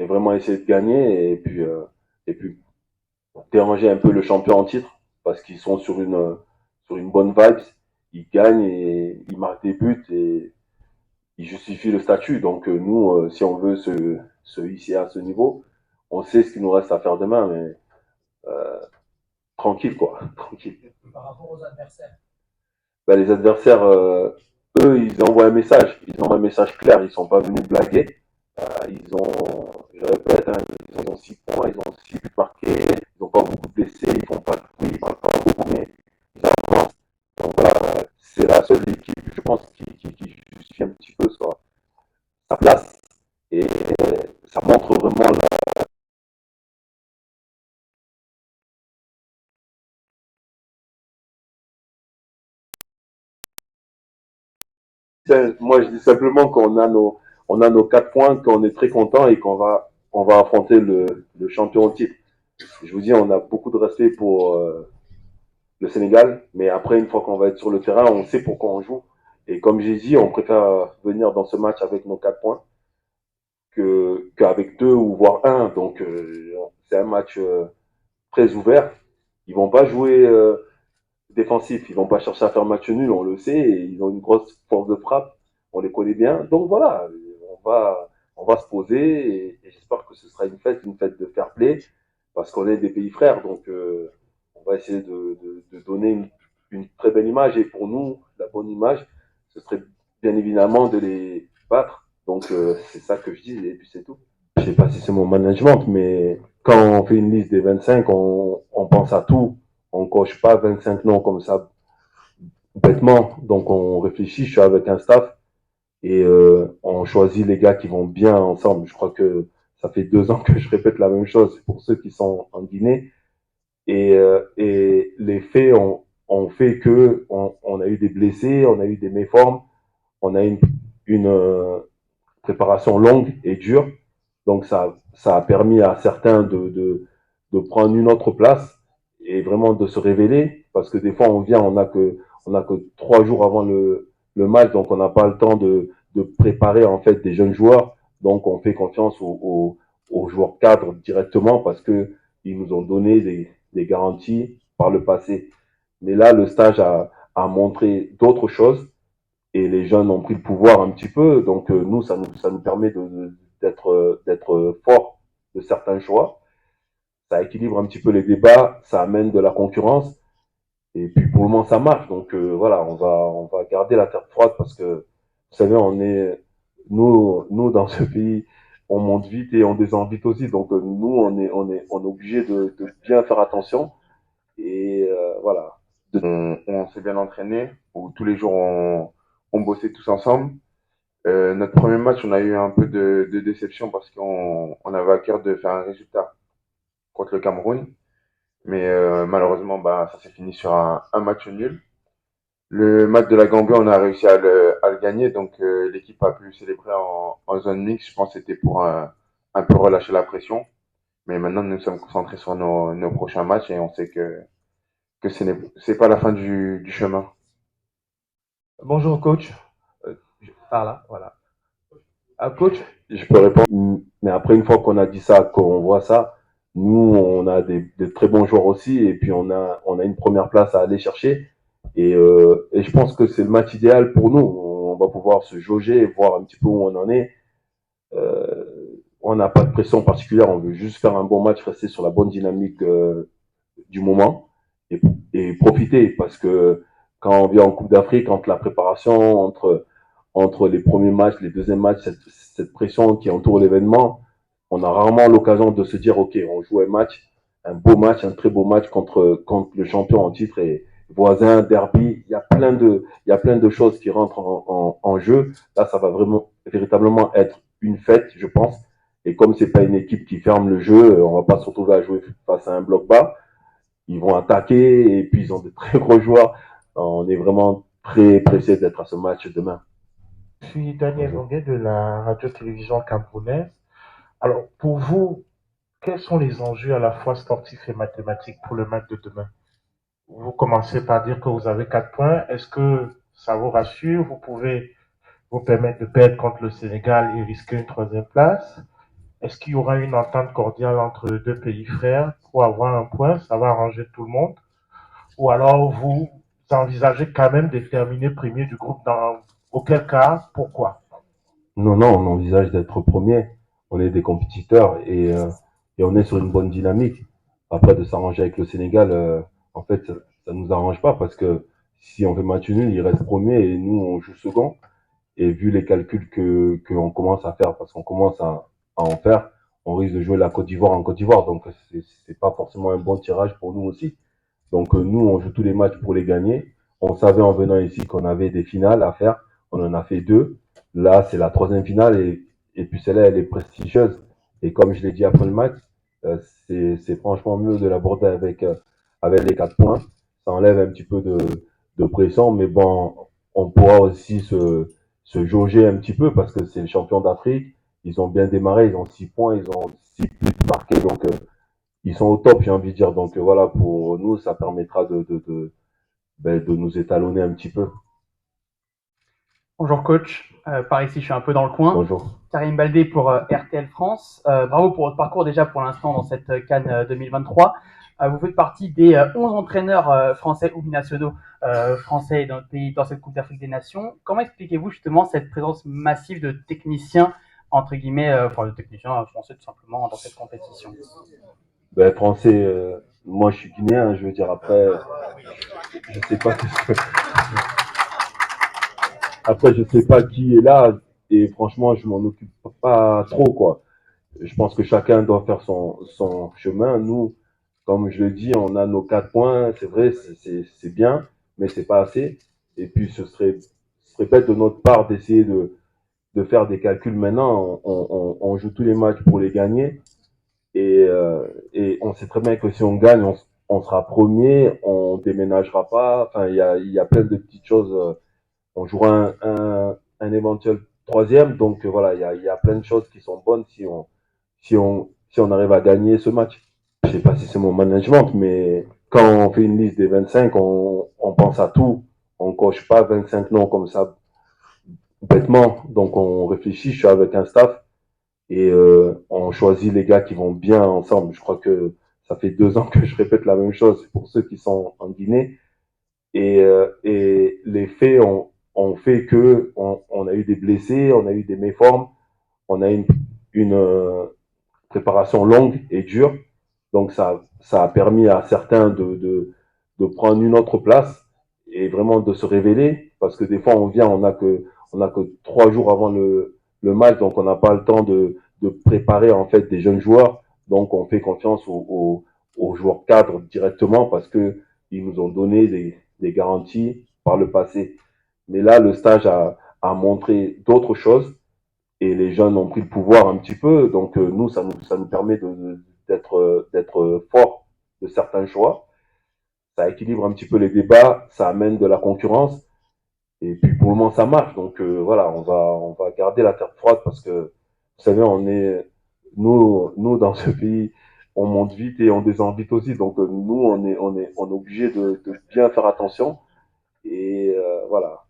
vraiment essayer de gagner et puis déranger un peu le champion en titre parce qu'ils sont sur une bonne vibe. Ils gagnent et ils marquent des buts et ils justifient le statut. Donc nous, si on veut se hisser à ce niveau, on sait ce qu'il nous reste à faire demain, mais euh, tranquille quoi, tranquille. Par rapport aux adversaires, ben, les adversaires, eux, ils envoient un message. Ils envoient un message clair. Ils sont pas venus blaguer. Ils ont, je répète, hein, ils ont 6 points, ils ont 6 buts marqués, ils n'ont pas beaucoup de blessés, ils font pas de bruit, ils parlent pas beaucoup, mais ils avancent. Donc voilà, c'est la seule équipe, je pense, qui justifie un petit peu sa place. Et ça montre vraiment moi, je dis simplement on a nos 4 points, qu'on est très content et on va affronter le champion au titre. Je vous dis, on a beaucoup de respect pour le Sénégal, mais après, une fois qu'on va être sur le terrain, on sait pourquoi on joue. Et comme j'ai dit, on préfère venir dans ce match avec nos 4 points qu'avec 2 ou voire un. Donc, c'est un match très ouvert. Ils vont pas jouer défensif, ils vont pas chercher à faire match nul, on le sait, et ils ont une grosse force de frappe, on les connaît bien. Donc voilà, on va se poser et j'espère que ce sera une fête de fair play, parce qu'on est des pays frères, donc on va essayer de donner une très belle image. Et pour nous, la bonne image, ce serait bien évidemment de les battre. Donc c'est ça que je dis, et puis c'est tout. Je sais pas si c'est mon management, mais quand on fait une liste des 25, on pense à tout. On coche pas 25 noms comme ça bêtement. Donc on réfléchit, je suis avec un staff et on choisit les gars qui vont bien ensemble. Je crois que ça fait 2 ans que je répète la même chose pour ceux qui sont en Guinée. Et les faits ont fait que on a eu des blessés, on a eu des méformes, on a une préparation longue et dure. Donc ça a permis à certains de prendre une autre place et vraiment de se révéler. Parce que des fois, on a que 3 jours avant le match, donc on n'a pas le temps de préparer en fait des jeunes joueurs. Donc on fait confiance aux joueurs cadres directement parce que ils nous ont donné des garanties par le passé. Mais là, le stage a montré d'autres choses et les jeunes ont pris le pouvoir un petit peu. Donc nous, ça nous permet d'être fort de certains choix. Ça équilibre un petit peu les débats, ça amène de la concurrence. Et puis pour le moment, ça marche. Donc voilà, on va garder la tête froide parce que, vous savez, nous dans ce pays, on monte vite et on descend vite aussi. Donc nous, on est obligé de bien faire attention. Et voilà. On s'est bien entraîné, où tous les jours on bossait tous ensemble. Notre premier match, on a eu un peu de déception parce on avait à cœur de faire un résultat contre le Cameroun. Mais malheureusement, bah, ça s'est fini sur un match nul. Le match de la Gambie, on a réussi à le gagner. Donc l'équipe a pu célébrer en zone mixte. Je pense que c'était pour un peu relâcher la pression. Mais maintenant, nous sommes concentrés sur nos prochains matchs et on sait que c'est pas la fin du chemin. Bonjour coach. Par là, voilà. Coach, Je peux répondre, mais après, une fois qu'on a dit ça, qu'on voit ça, nous, on a de très bons joueurs aussi, et puis on a une première place à aller chercher. Et je pense que c'est le match idéal pour nous. On va pouvoir se jauger et voir un petit peu où on en est. Euh, on n'a pas de pression particulière, on veut juste faire un bon match, rester sur la bonne dynamique du moment et, et profiter, parce que quand on vient en Coupe d'Afrique, entre la préparation, entre les premiers matchs, les deuxièmes matchs, cette pression qui entoure l'événement, on a rarement l'occasion de se dire, OK, on joue un match, un beau match, un très beau match contre le champion en titre et voisin, derby. Il y a plein de choses qui rentrent en jeu. Là, ça va véritablement être une fête, je pense. Et comme c'est pas une équipe qui ferme le jeu, on va pas se retrouver à jouer face à un bloc bas. Ils vont attaquer et puis ils ont de très gros joueurs. On est vraiment très pressé d'être à ce match demain. je suis Daniel Longuet de la radio-télévision camerounaise. Alors, pour vous, quels sont les enjeux à la fois sportifs et mathématiques pour le match de demain? Vous commencez par dire que vous avez 4 points. Est-ce que ça vous rassure? Vous pouvez vous permettre de perdre contre le Sénégal et risquer une troisième place? Est-ce qu'il y aura une entente cordiale entre les deux pays frères pour avoir un point? Ça va arranger tout le monde. Ou alors vous envisagez quand même de terminer premier du groupe dans auquel cas, pourquoi? Non, non, on envisage d'être premier. On est des compétiteurs et on est sur une bonne dynamique. Après, de s'arranger avec le Sénégal, en fait, ça nous arrange pas parce que si on fait match nul, il reste premier et nous, on joue second. Et vu les calculs que on commence à faire, parce qu'on commence à en faire, on risque de jouer la Côte d'Ivoire en Côte d'Ivoire. Donc, c'est pas forcément un bon tirage pour nous aussi. Donc nous, on joue tous les matchs pour les gagner. On savait en venant ici qu'on avait des finales à faire. On en a fait deux. Là, c'est la troisième finale et puis celle-là, elle est prestigieuse. Et comme je l'ai dit après le match, euh, c'est franchement mieux de l'aborder avec les 4 points. Ça enlève un petit peu de pression, mais bon, on pourra aussi se jauger un petit peu parce que c'est le champion d'Afrique. Ils ont bien démarré, ils ont 6 points, ils ont 6 buts marqués, donc ils sont au top, j'ai envie de dire. Donc voilà, pour nous, ça permettra de nous étalonner un petit peu. Bonjour coach, par ici je suis un peu dans le coin. Bonjour. Karim Baldé pour RTL France. Bravo pour votre parcours déjà pour l'instant dans cette Cannes 2023. Vous faites partie des 11 entraîneurs français ou binationaux français dans, le pays, dans cette Coupe d'Afrique des Nations. Comment expliquez-vous justement cette présence massive de techniciens, entre guillemets, enfin de techniciens français tout simplement dans cette compétition? Ben, français, moi je suis guinéen, je veux dire, après, je sais pas après, je sais pas qui est là, et franchement, je m'en occupe pas trop, quoi. Je pense que chacun doit faire son chemin. Nous, comme je le dis, on a nos 4 points. C'est vrai, c'est bien, mais c'est pas assez. Et puis, ce serait bête de notre part d'essayer de faire des calculs maintenant. On joue tous les matchs pour les gagner. Et on sait très bien que si on gagne, on sera premier, on déménagera pas. Enfin, il y a plein de petites choses. On jouera un éventuel troisième. Donc voilà, il y a plein de choses qui sont bonnes si on arrive à gagner ce match. Je sais pas si c'est mon management, mais quand on fait une liste des 25, on pense à tout. On coche pas 25 noms comme ça bêtement. Donc on réfléchit. Je suis avec un staff et on choisit les gars qui vont bien ensemble. Je crois que ça fait 2 ans que je répète la même chose pour ceux qui sont en Guinée. Et les faits ont fait que on a eu des blessés, on a eu des méformes, on a une préparation longue et dure. Donc ça a permis à certains de prendre une autre place et vraiment de se révéler. Parce que des fois, on vient, on a que 3 jours avant le match, donc on n'a pas le temps de préparer en fait des jeunes joueurs. Donc on fait confiance aux joueurs cadres directement parce que ils nous ont donné des garanties par le passé. Mais là, le stage a montré d'autres choses et les jeunes ont pris le pouvoir un petit peu. Donc nous, ça nous permet d'être fort de certains choix. Ça équilibre un petit peu les débats, ça amène de la concurrence. Et puis pour le moment, ça marche. Donc voilà, on va garder la tête froide parce que vous savez, nous dans ce pays, on monte vite et on descend vite aussi. Donc nous, on est obligé de bien faire attention. Et voilà.